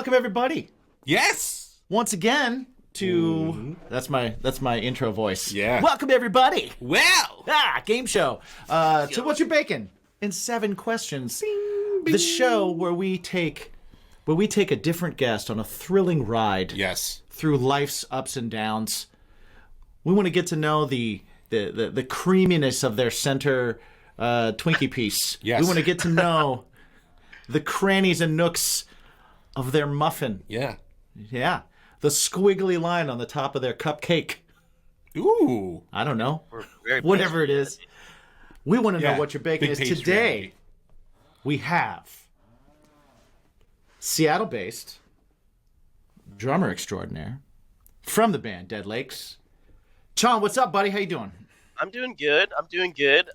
Welcome everybody. Yes. Once again to that's my intro voice. Yeah. Welcome everybody. Well. Game show. To What You Baking in 7 questions. Bing, bing. The show where we take a different guest on a thrilling ride. Yes. Through life's ups and downs. We want to get to know the creaminess of their center Twinkie piece. Yes. We want to get to know the crannies and nooks of their muffin. Yeah. Yeah. The squiggly line on the top of their cupcake. Ooh. I don't know. Whatever it is. We want to know what your baking is. Today, we have Seattle-based drummer extraordinaire from the band Dead Lakes. Chon, what's up, buddy? How you doing? I'm doing good.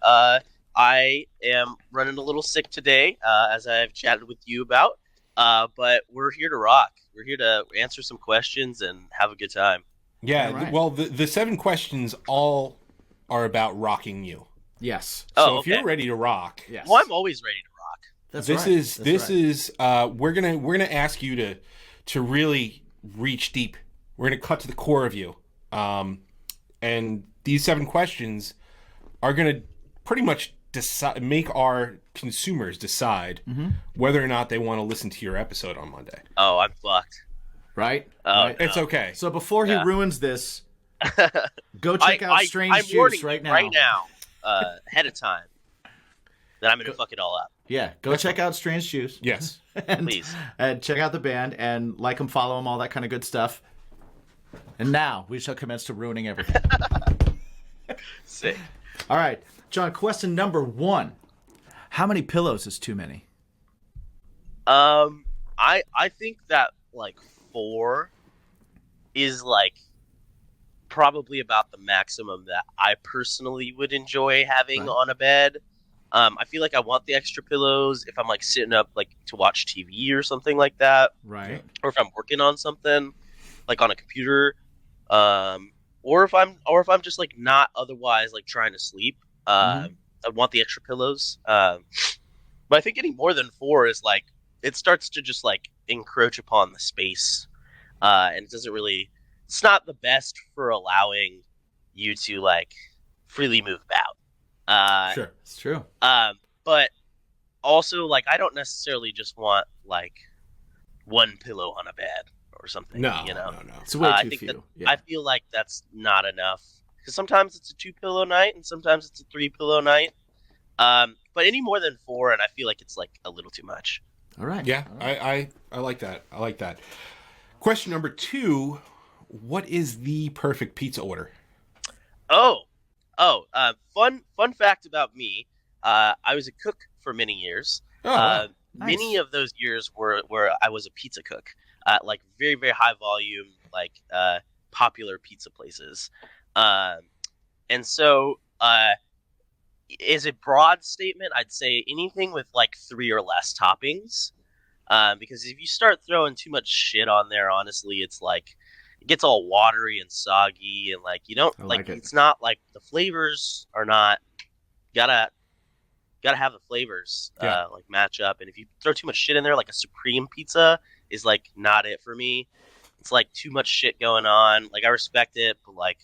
I am running a little sick today, as I've chatted with you about. But we're here to rock. We're here to answer some questions and have a good time. Yeah. Right. Well, the 7 questions all are about rocking you. Yes. So if you're ready to rock, yes. Well, I'm always ready to rock. This is we're gonna ask you to really reach deep. We're gonna cut to the core of you. And these 7 questions are gonna pretty much make our consumers decide whether or not they want to listen to your episode on Monday. Oh, I'm fucked. Right? Right. It's okay. So before he ruins this, go check out Strange I'm Juice right now. Right now, ahead of time. That I'm going to fuck it all up. Yeah, go check out Strange Juice. Yes. Please. And check out the band and like them, follow them, all that kind of good stuff. And now we shall commence to ruining everything. Sick. All right, John, question number 1. How many pillows is too many? I think that like 4 is like probably about the maximum that I personally would enjoy having on a bed. I feel like I want the extra pillows if I'm like sitting up like to watch TV or something like that. Right. Or if I'm working on something like on a computer. Or if I'm just like not otherwise like trying to sleep. I want the extra pillows. But I think any more than 4 is like it starts to just like encroach upon the space. And it doesn't really, it's not the best for allowing you to like freely move about. Sure, it's true. But also like I don't necessarily just want like one pillow on a bed or something. No. It's way too few. I feel like that's not enough because sometimes it's a 2-pillow night and sometimes it's a 3-pillow night. But any more than 4, and I feel like it's like a little too much. All right. Yeah, all right. I like that. I like that. Question number 2, what is the perfect pizza order? Fun fact about me. I was a cook for many years. Nice. Many of those years were where I was a pizza cook at like very, very high volume, like popular pizza places. And so as a broad statement, I'd say anything with like 3 or less toppings. Because if you start throwing too much shit on there, honestly, it's like it gets all watery and soggy, and like you don't like it's not like the flavors are not gotta have the flavors like match up. And if you throw too much shit in there, like a supreme pizza is like not it for me. It's like too much shit going on. Like I respect it, but like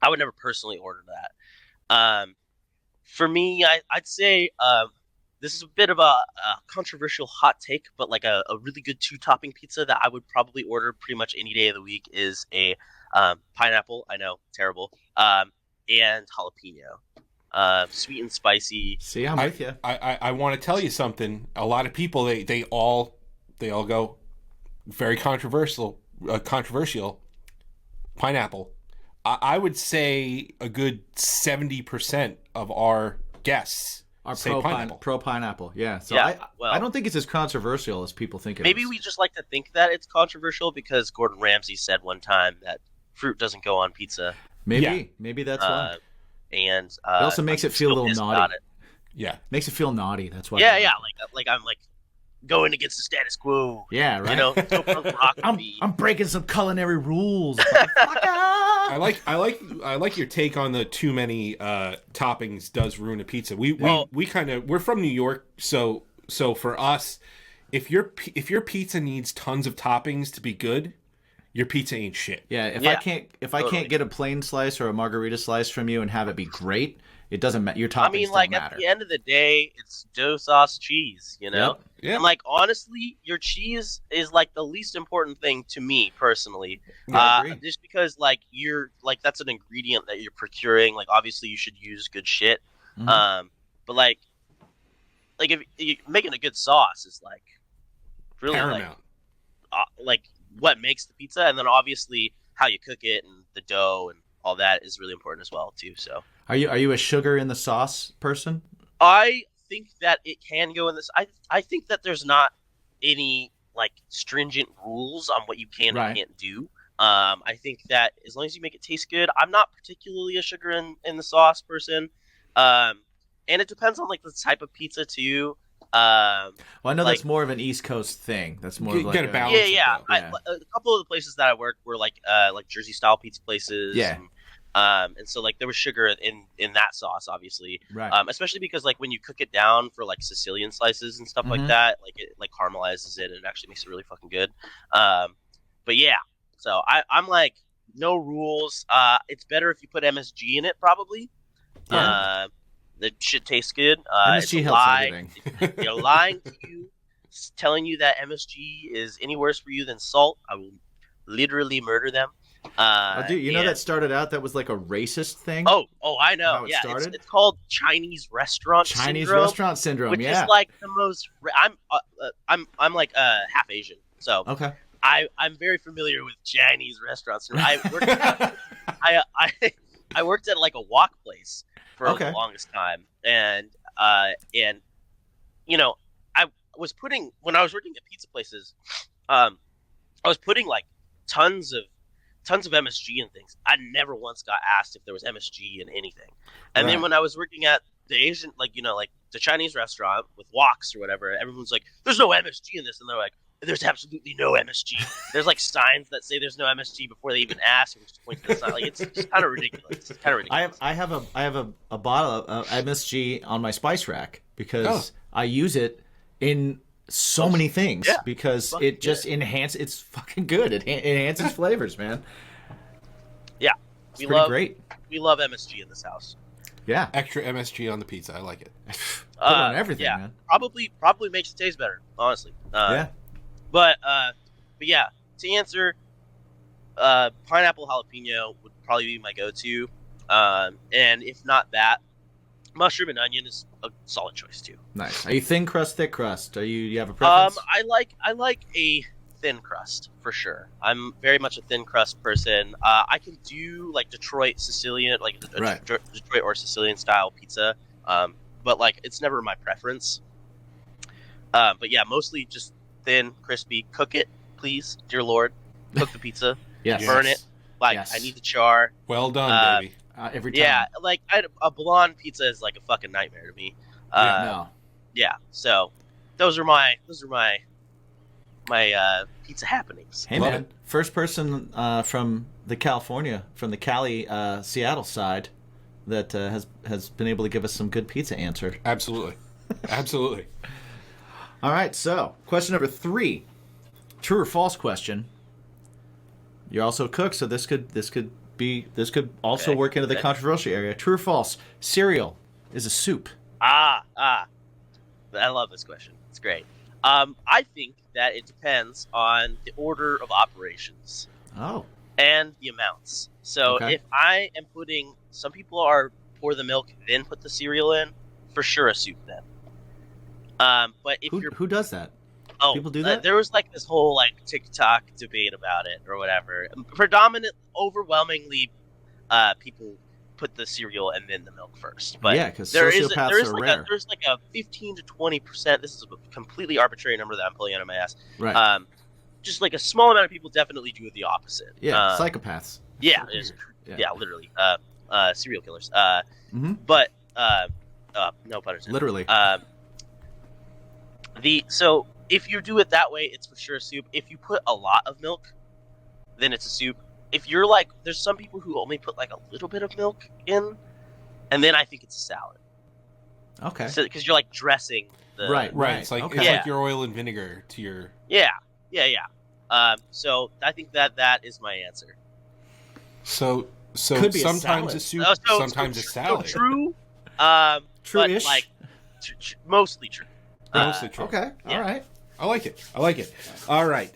I would never personally order that. For me, I'd say this is a bit of a controversial hot take, but like a really good 2-topping pizza that I would probably order pretty much any day of the week is a pineapple. I know, terrible. And jalapeno. Sweet and spicy. See, I'm with you. I want to tell you something. A lot of people they all go very controversial pineapple. I would say a good 70% of our guests say pro pineapple. Yeah. So yeah, I don't think it's as controversial as people think it is. Maybe we just like to think that it's controversial because Gordon Ramsay said one time that fruit doesn't go on pizza. Maybe that's why. And it also makes it feel a little naughty. Yeah, makes it feel naughty. That's why. Yeah. Like I'm like going against the status quo. Yeah, right. You know, so rock I'm breaking some culinary rules. I like your take on the too many toppings does ruin a pizza. We're from New York, so for us if your pizza needs tons of toppings to be good, your pizza ain't shit. Yeah, if I totally. can't get a plain slice or a margarita slice from you and have it be great, it doesn't matter. Your toppings I mean, like don't at matter. the end of the day, it's dough sauce cheese, you know. Yep. Yeah. And like honestly, your cheese is like the least important thing to me personally. Yeah, I agree. Just because like you're like that's an ingredient that you're procuring. Like obviously you should use good shit. Mhm. But like if you making a good sauce is like really Paramount. like what makes the pizza, and then obviously how you cook it and the dough and all that is really important as well too. So Are you a sugar in the sauce person? I think that it can go in this. I think that there's not any like stringent rules on what you can Right. and can't do. I think that as long as you make it taste good, I'm not particularly a sugar in the sauce person. And it depends on like the type of pizza too. Well, I know Like- that's more of an East Coast thing. That's more You of like gotta a- balance it, Yeah. though. Yeah. A couple of the places that I worked were like Jersey style pizza places. Yeah. And so like there was sugar in that sauce, obviously. Right. Especially because like when you cook it down for like Sicilian slices and stuff Mhm. like that, like it like caramelizes it and it actually makes it really fucking good. But yeah, so I'm like no rules. It's better if you put MSG in it, probably. Yeah. That shit tastes good. MSG it's a helps lie. everything. They're lying to you, telling you that MSG is any worse for you than salt. I will literally murder them. Oh, dude, you know and- that started out that was like a racist thing? Oh, I know. How it Yeah, started? it's called Chinese restaurant Chinese syndrome, restaurant syndrome. which Yeah. is like the most. I'm like half Asian, so Okay. I'm very familiar with Chinese restaurant syndrome. I worked at like a wok place for Okay. the longest time, and you know I was putting when I was working at pizza places, I was putting like tons of MSG in things. I never once got asked if there was MSG in anything. And then Right. when I was working at the Asian, like like the Chinese restaurant with woks or whatever, everyone's like, "There's no MSG in this," and they're like, "There's absolutely no MSG." There's like signs that say there's no MSG before they even ask, or just point to the sign. Like it's just kind of ridiculous. It's kind of ridiculous. I have a bottle of MSG on my spice rack because I use it in so many things Yeah. because Fucking it just enhances. It's fucking good. It enhances flavors, man. Yeah, It's we pretty love great. we love MSG in this house. Yeah, Extra MSG on the pizza. I like it. put it on everything, yeah. man. Probably makes it taste better, honestly. Yeah, But yeah, to answer, pineapple jalapeno would probably be my go-to, and if not that, mushroom and onion is a solid choice too. nice. Are you thin crust, thick crust? You have a preference? I like a thin crust for sure. I'm very much a thin crust person. I can do like Detroit Sicilian, like a Right. Detroit or Sicilian style pizza, but like it's never my preference. But yeah, mostly just thin, crispy. Cook it, please, dear Lord. Cook the pizza. Yes. Burn it. Like Yes. I need the char. Well done, baby. Every time. Yeah, like a blonde pizza is like a fucking nightmare to me. No. Yeah. So those are my pizza happenings. Hey, Love man. First person from the Cali, Seattle side that has been able to give us some good pizza answer. Absolutely. Absolutely. All right, so question number 3, true or false question. You're also a cook, so this could also Okay, work into the okay. controversial area. True or false? Cereal is a soup. I love this question. It's great. I think that it depends on the order of operations Oh, and the amounts. So Okay. if I am putting, some people are pour the milk then put the cereal in, for sure a soup then. But if you're who does that? Oh, People do that? there was like this whole like TikTok debate about it or whatever. Overwhelmingly, people put the cereal and then the milk first. But Yeah, 'cause there is sociopaths are like rare. there's like a 15 to 20%. This is a completely arbitrary number that I'm pulling out of my ass. Right. Just like a small amount of people definitely do the opposite. yeah, psychopaths. Yeah, Yeah. yeah, literally. Serial killers. Mhm. But no pun intended. Literally. So if you do it that way, it's for sure a soup. If you put a lot of milk, then it's a soup. If you're like, there's some people who only put like a little bit of milk in, and then I think it's a salad. Okay. So because you're like dressing Right. It's like Okay. it's Yeah. like your oil and vinegar to your. Yeah. So I think that is my answer. So Could be a sometimes salad. a soup, sometimes a salad. So true. True-ish. But like mostly true. Mostly true. Okay. Yeah. All right. I like it. All right.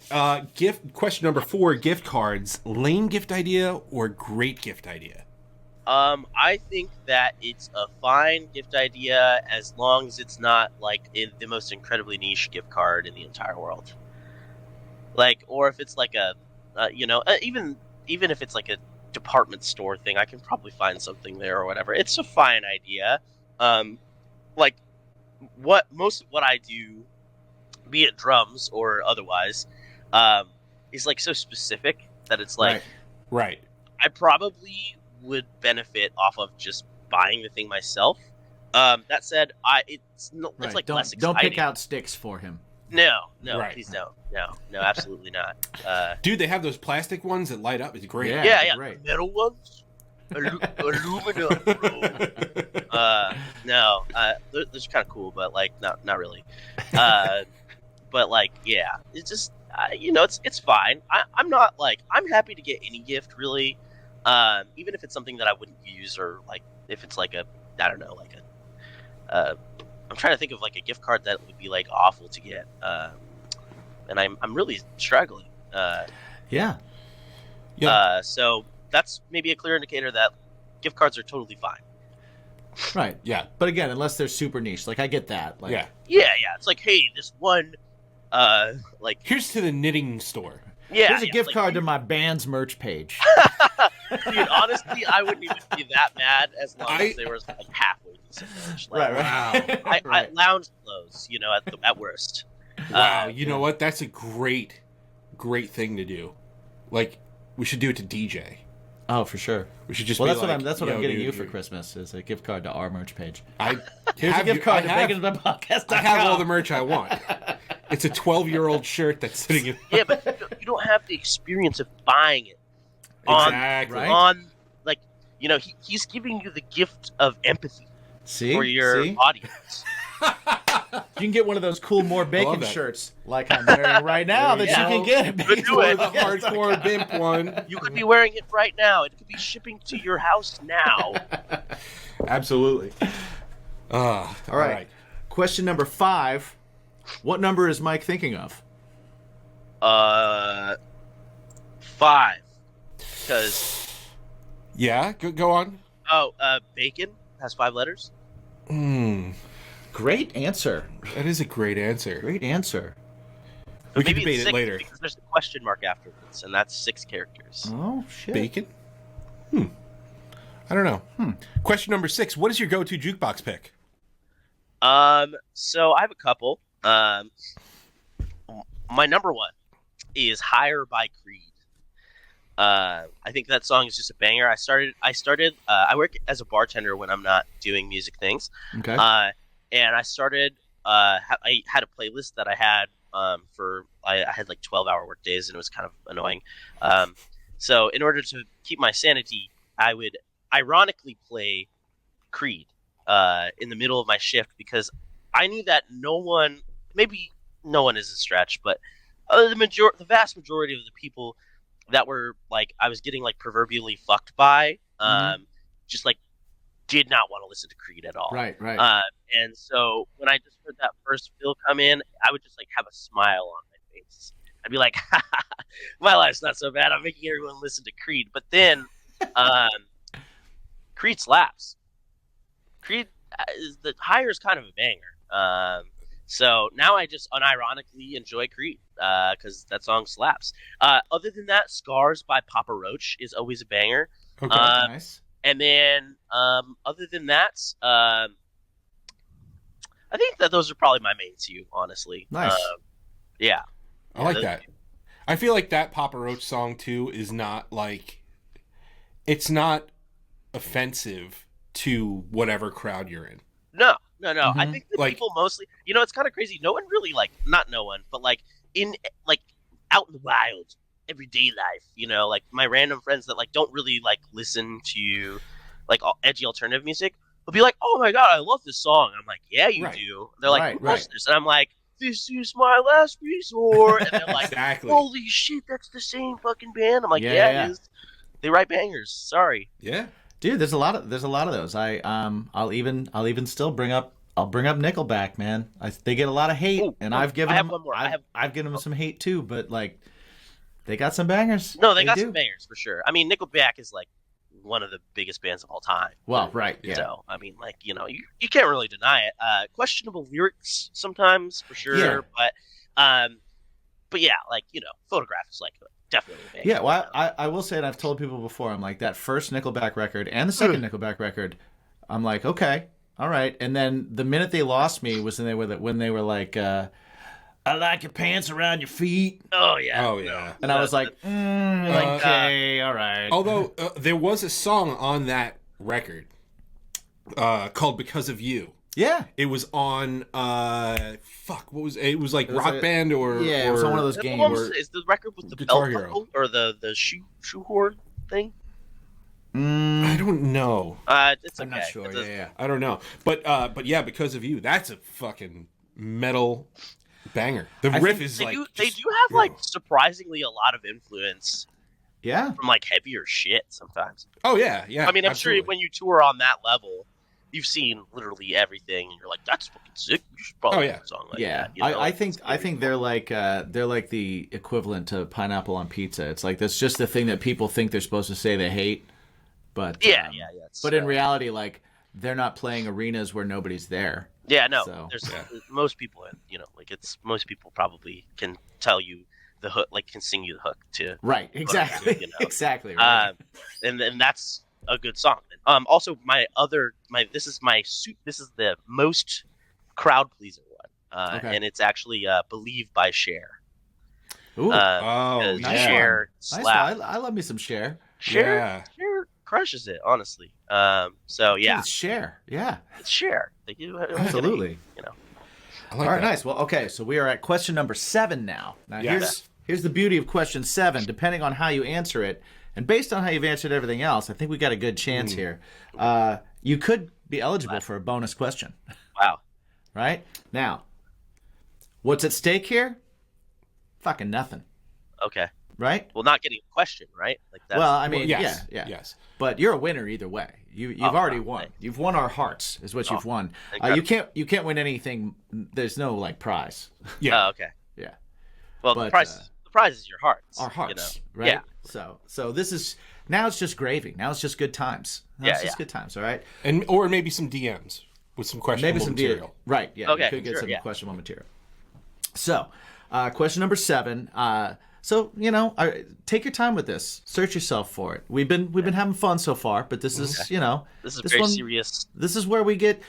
Question number 4: gift cards. Lame gift idea or great gift idea? I think that it's a fine gift idea as long as it's not like in the most incredibly niche gift card in the entire world. Like, or if it's like a, even if it's like a department store thing, I can probably find something there or whatever. It's a fine idea. Like most of what I do, be it drums or otherwise, is like so specific that it's like Right. I probably would benefit off of just buying the thing myself. That said, it's like less exciting. Don't pick out sticks for him. No, Right. please no, absolutely not. Dude, they have those plastic ones that light up. It's great. Yeah, great. metal ones, aluminum, bro. No, those are kind of cool, but like not really. But like, yeah, it's just it's fine. I'm not like I'm happy to get any gift really, even if it's something that I wouldn't use or like if it's like a I don't know like a I'm trying to think of like a gift card that would be like awful to get, and I'm really struggling. Yeah. So that's maybe a clear indicator that gift cards are totally fine. Right. Yeah. But again, unless they're super niche, like I get that. Like, Yeah. Yeah. It's like, hey, this one, like Here's to the knitting store. yeah, Here's a gift like, card to my band's merch page. Dude, honestly, I wouldn't even be that mad as long as they were like halfway decent merch. Like, Right. I lounge clothes, at worst. Wow. You know what? That's a great thing to do. Like, we should do it to DJ. Oh, for sure. We should just. Well, be that's what I'm "Yo, getting dude, you for Christmas is a gift card to our merch page. Here's a gift card to baconspodcast.com. I have all the merch I want. It's a 12-year-old shirt that's sitting in. Yeah, but you don't have the experience of buying it. Exactly. Right. He's giving you the gift of empathy See? for your audience. You can get one of those cool More love Bacon that. shirts like I'm wearing right now that Yeah. you can get at But do it. The hardcore BIMP one. You could be wearing it right now. It could be shipping to your house now. Absolutely. All right. Question number 5. What number is Mike thinking of? 5. Because Yeah, go on. bacon has 5 letters. Great answer. That is a great answer. Great answer. We can Maybe debate it's it 6 later. because there's a question mark afterwards, and that's 6 characters. Oh, shit. Bacon? I don't know. Question number 6. What is your go-to jukebox pick? So I have a couple. My number 1 is "Higher" by Creed. I think that song is just a banger. I work as a bartender when I'm not doing music things. Okay. And I started. I had a playlist that I had I had like 12-hour work days, and it was kind of annoying. So in order to keep my sanity, I would ironically play Creed in the middle of my shift because I knew that maybe no one is a stretch, but the vast majority of the people that were like I was getting like proverbially fucked by, just like did not want to listen to Creed at all. Right. And so when I just heard that first fill come in, I would just like have a smile on my face. I'd be like, my life's not so bad. I'm making everyone listen to Creed. But then Creed slaps. Creed the Higher is kind of a banger. So now I just unironically enjoy Creed because that song slaps. Other than that, Scars by Papa Roach is always a banger. Okay. Nice. And then, other than that, I think that those are probably my main 2, honestly. Nice. Yeah. I like that. I feel like that Papa Roach song, too, is not like... It's not offensive to whatever crowd you're in. No. I think that Like- people mostly... it's kind of crazy. No one really, not no one, but, in, out in the wild, everyday life, like my random friends that, don't really, listen to, edgy alternative music, will be like, "Oh my god, I love this song." I'm like, "Yeah, you Right. do." They're like, Right, "Who wrote right. this?" And I'm like, "This is my last resort." And they're like, Exactly. "Holy shit, that's the same fucking band." I'm like, Yeah, "Yeah, yeah. it is. They write bangers." Sorry. Yeah. Dude, there's a lot of those. I'll even still bring up Nickelback, man. They get a lot of hate, Ooh, and ooh, I've given I have them one more. I've given them some hate too, but like they got some bangers. No, they got do. some bangers for sure. I mean, Nickelback is like one of the biggest bands of all time. Well, right, yeah. So, I mean, like, you can't really deny it. Questionable lyrics sometimes, for sure. Yeah. But yeah, like, Photograph is like definitely a banger. Yeah, well, I will say, and I've told people before, I'm like, that first Nickelback record and the second Nickelback record, I'm like, okay, all right. And then the minute they lost me was when they were like, I like your pants around your feet. Oh, yeah. Oh, yeah. And I was like, okay, all right. Although there was a song on that record called "Because of You." Yeah. It was on what was it? It was like was Rock Band it was on one of those games. Is the record with the Guitar belt Hero. buckle or the shoehorn thing? I don't know. It's okay. I'm not sure. Yeah. I don't know. But yeah, "Because of You." That's a fucking metal banger. The riff is They like do have like surprisingly a lot of influence Yeah. from like heavier shit sometimes. Oh yeah, yeah. I mean, I'm absolutely. sure when you tour on that level, you've seen literally everything, and you're like, "That's fucking sick." You should probably make a song like Yeah, that. I think they're like the equivalent to pineapple on pizza. It's like that's just the thing that people think they're supposed to say they hate, but yeah. But in reality, like they're not playing arenas where nobody's there. Yeah, no. So, There's most people, most people probably can tell you the hook, like can sing you the hook to Right, exactly, exactly. Right. and that's a good song. Also this is the most crowd pleaser one, Okay. and it's actually "Believe" by Cher. Ooh, Oh, nice Cher one. slap. I love me some Cher. Cher crushes it, honestly. So yeah, It's Cher. Yeah, it's Cher. They do absolutely. I like All right, that. nice. Well, okay, so we are at question number 7 now. Now Yes. here's the beauty of question 7. Depending on how you answer it, and based on how you've answered everything else, I think we got a good chance here. You could be eligible for a bonus question. Wow. Right? Now, what's at stake here? Fucking nothing. Okay. Right? Well, not getting a question, right? Like that's, Well, I mean, yes, yeah. yes. But you're a winner either way. You've already won. right. You've won our hearts, is what you've won. incredible. You can't win anything. There's no like prize. Yeah. Oh, okay. Yeah. Well, But, the prize is your hearts. Our hearts, you know? right? Yeah. So this is now it's just gravy. Now it's just good times. Now it's just good times. All right. Or maybe some DMs with some questionable Maybe some material. Right. Yeah. Okay, You could get sure, some yeah. questionable material. So, question number 7. So take your time with this. Search yourself for it. We've been having fun so far, but this is This is very serious. This is where we get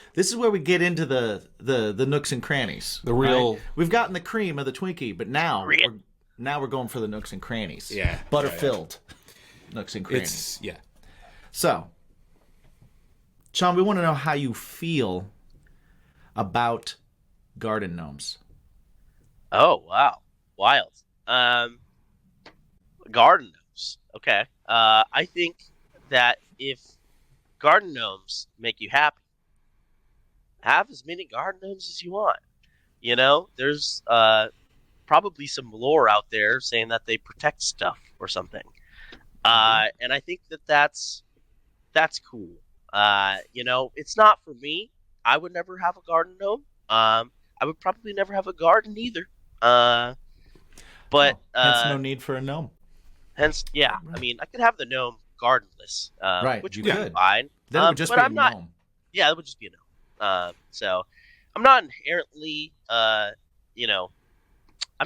into the nooks and crannies. The real- right? We've gotten the cream of the Twinkie, but now Real- we're going for the nooks and crannies. Yeah. Butter Yeah, yeah. filled nooks and crannies. It's So, Chon, we want to know how you feel about garden gnomes. Oh wow, wild. Garden gnomes. Okay. I think that if garden gnomes make you happy, have as many garden gnomes as you want. There's probably some lore out there saying that they protect stuff or something. And I think that that's cool. It's not for me. I would never have a garden gnome. I would probably never have a garden either. But hence no need for a gnome. yeah. I mean, I could have the gnome gardenless, Right, which you would be could. fine. Then it would just but be a I'm not. gnome. Yeah, it would just be a gnome. So I'm not inherently, I'm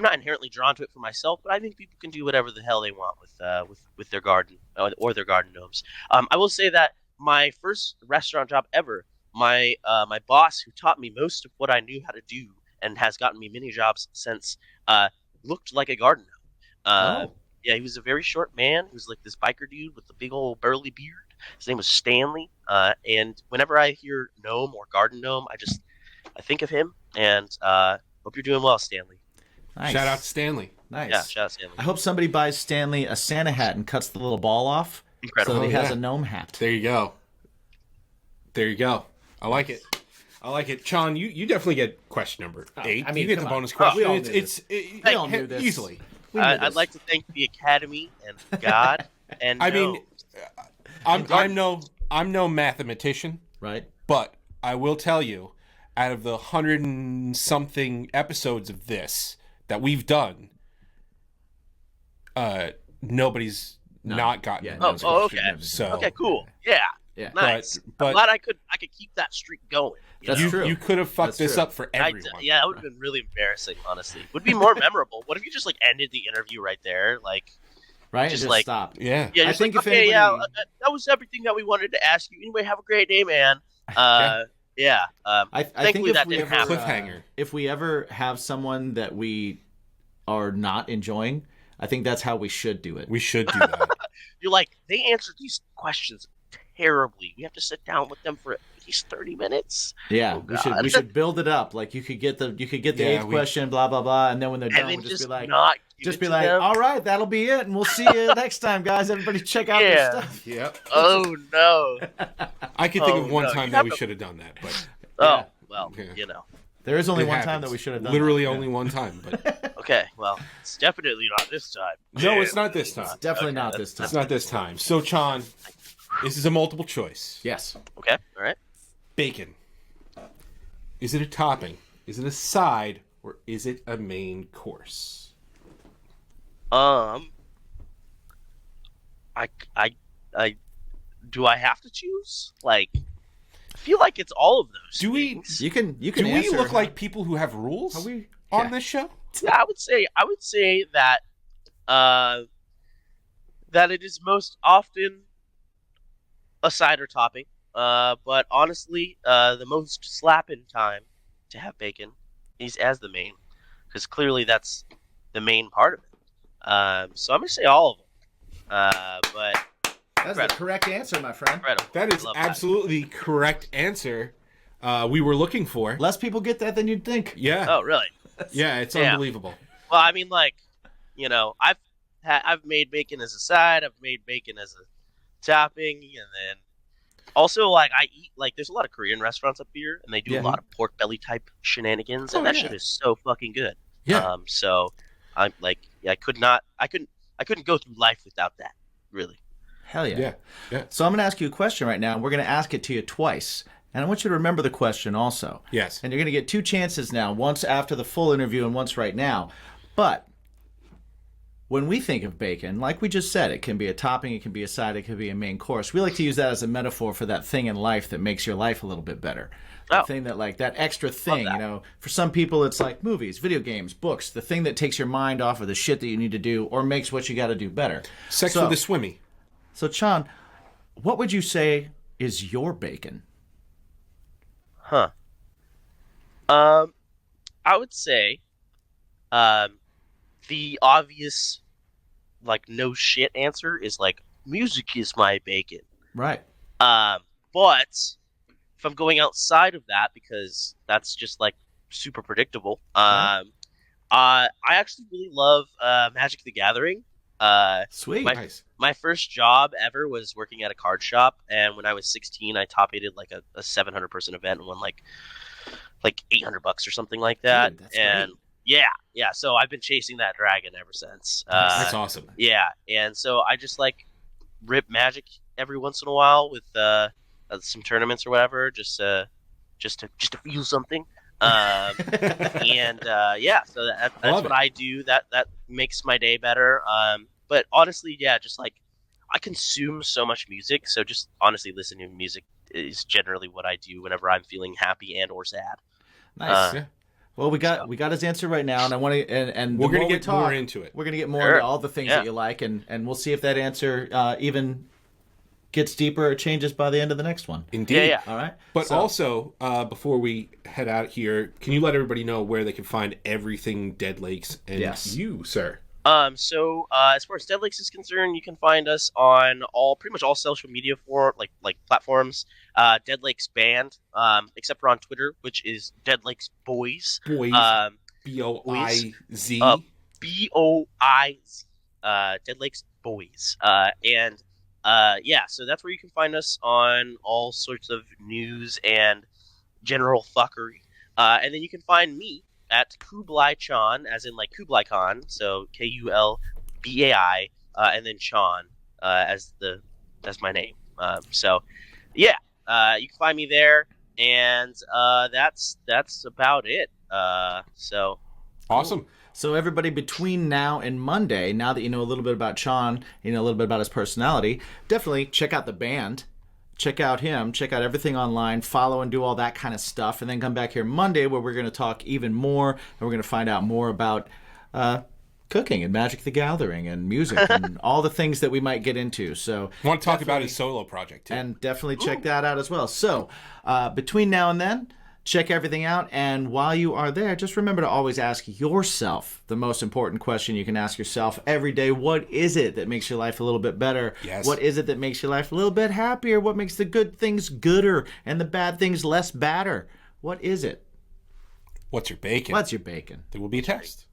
not inherently drawn to it for myself. But I think people can do whatever the hell they want with their garden or their garden gnomes. I will say that my first restaurant job ever, my boss who taught me most of what I knew how to do and has gotten me many jobs since, looked like a garden gnome. Yeah, he was a very short man. He was like this biker dude with a big old burly beard. His name was Stanley. And whenever I hear gnome or garden gnome, I think of him. And hope you're doing well, Stanley. Nice. Shout out to Stanley. Nice. Yeah, shout out Stanley. I hope somebody buys Stanley a Santa hat and cuts the little ball off. Incredible. So that he Oh, has yeah. a gnome hat. There you go. There you go. I like it. Chon, you definitely get question number 8. I mean, you get come the on. bonus question. We all knew this. We all knew this. Easily. We knew I'd this. like to thank the Academy and God. And I mean, I'm no mathematician, Right? but I will tell you, out of the 100 and something episodes of this that we've done, nobody's not gotten Yeah, the no, bonus oh, question. okay. So okay, cool. Yeah, Yeah. nice. But I'm glad I could keep that streak going. That's know? true. you could have fucked That's this true. up for everyone. Yeah, that would have been really embarrassing. Honestly, would be more memorable. What if you just like ended the interview right there, like? Right? Just Just like- stop. Yeah. Yeah, I just think like, if okay, anybody- that was everything that we wanted to ask you. Anyway, have a great day, man. Yeah. I think Thankfully if that we didn't ever, happen. Cliffhanger. if we ever have someone that we are not enjoying, I think that's how we should do it. We should do that. You're like, they answered these questions terribly. We have to sit down with them for at least 30 minutes. Yeah, Oh, we God. should build it up. Like you could get the Yeah, eighth question, blah blah blah, and then when they're done, And then we'll just be like, not give it to them. all right, that'll be it, and we'll see you next time, guys. Everybody, check out this Yeah. stuff. Yep. Oh no. I can think Oh, of one no, time you that have we to- should have done that, but Oh well, Yeah. you know. There is only it one happens. time that we should have done. Literally that. only one time. But Okay, well, it's definitely not this time. no, it's not this time. Definitely Okay, not that's- this time. It's not this time. So, Chon, this is a multiple choice. Yes. Okay, all right. Bacon. Is it a topping? Is it a side? Or is it a main course? I do I have to choose? Like, I feel like it's all of those. Do we- things. You can. Do we answer. look like people who have rules Are we? on Yeah. this show? Yeah, I would say that that it is most often a side or topping. But honestly, the most slapping time to have bacon is as the main, because clearly that's the main part of it. So I'm gonna say all of them. But That's the correct answer, my friend. incredible. That is Love absolutely the correct answer we were looking for. Less people get that than you'd think. Yeah. Oh, really? Yeah, it's Yeah. unbelievable. Well, I mean, like, you know, I've made bacon as a side. I've made bacon as a topping, and then also like I eat like there's a lot of Korean restaurants up here, and they do Yeah. a lot of pork belly type shenanigans, Oh, and that yeah. shit is so fucking good. Yeah. So I'm like, I couldn't go through life without that. Really. Hell yeah. Yeah. Yeah. So I'm going to ask you a question right now, and we're going to ask it to you twice. And I want you to remember the question also. Yes. And you're going to get 2 chances now, once after the full interview and once right now. But when we think of bacon, like we just said, it can be a topping, it can be a side, it can be a main course. We like to use that as a metaphor for that thing in life that makes your life a little bit better. The Oh. thing that, like, that extra thing, that. you know, for some people it's like movies, video games, books, the thing that takes your mind off of the shit that you need to do or makes what you got to do better. Sex So- for the swimmy. So, Chon, what would you say is your bacon? Huh. I would say, the obvious, like, no shit answer is like music is my bacon. Right. But if I'm going outside of that, because that's just like super predictable, I actually really love Magic the Gathering. Sweet. Nice. My first job ever was working at a card shop, and when I was 16, I top aided like a 700 person event and won like $800 or something like that. Dude, that's and yeah, so I've been chasing that dragon ever since. That's awesome. Yeah, and so I just like rip Magic every once in a while with some tournaments or whatever, just to feel something. And yeah, so that's Love what it. I do. That makes my day better. But honestly, yeah, just like I consume so much music, so just honestly listening to music is generally what I do whenever I'm feeling happy and or sad. Nice. Yeah. Well, we got his answer right now, and I want to, and We're the gonna more we get talk, more into it. We're gonna get more Sure. into all the things Yeah. that you like, and we'll see if that answer even gets deeper or changes by the end of the next one. Indeed. Yeah. All right. But So- also, before we head out here, can you let everybody know where they can find everything Dead Lakes and Yes. you, sir? So as far as Dead Lakes is concerned, you can find us on pretty much all social media like platforms. Dead Lakes Band, except for on Twitter, which is Dead Lakes Boys. Boys. BOIZ. BOIZ. Dead Lakes Boys. And yeah, so that's where you can find us on all sorts of news and general fuckery. And then you can find me at Kublai Chon, as in like Kublai Khan, so Kulbai, and then Chon as my name. So yeah, you can find me there, and that's about it. So Awesome. So everybody, between now and Monday, now that you know a little bit about Chon, you know a little bit about his personality, definitely check out the band. Check out him, check out everything online, follow and do all that kind of stuff, and then come back here Monday where we're going to talk even more, and we're going to find out more about cooking and Magic the Gathering and music and all the things that we might get into. So I want to talk about his solo project, too. and definitely check that out as well. So between now and then, check everything out, and while you are there, just remember to always ask yourself the most important question you can ask yourself every day. What is it that makes your life a little bit better? Yes. What is it that makes your life a little bit happier? What makes the good things gooder and the bad things less badder? What is it? What's your bacon? What's your bacon? There will be a test.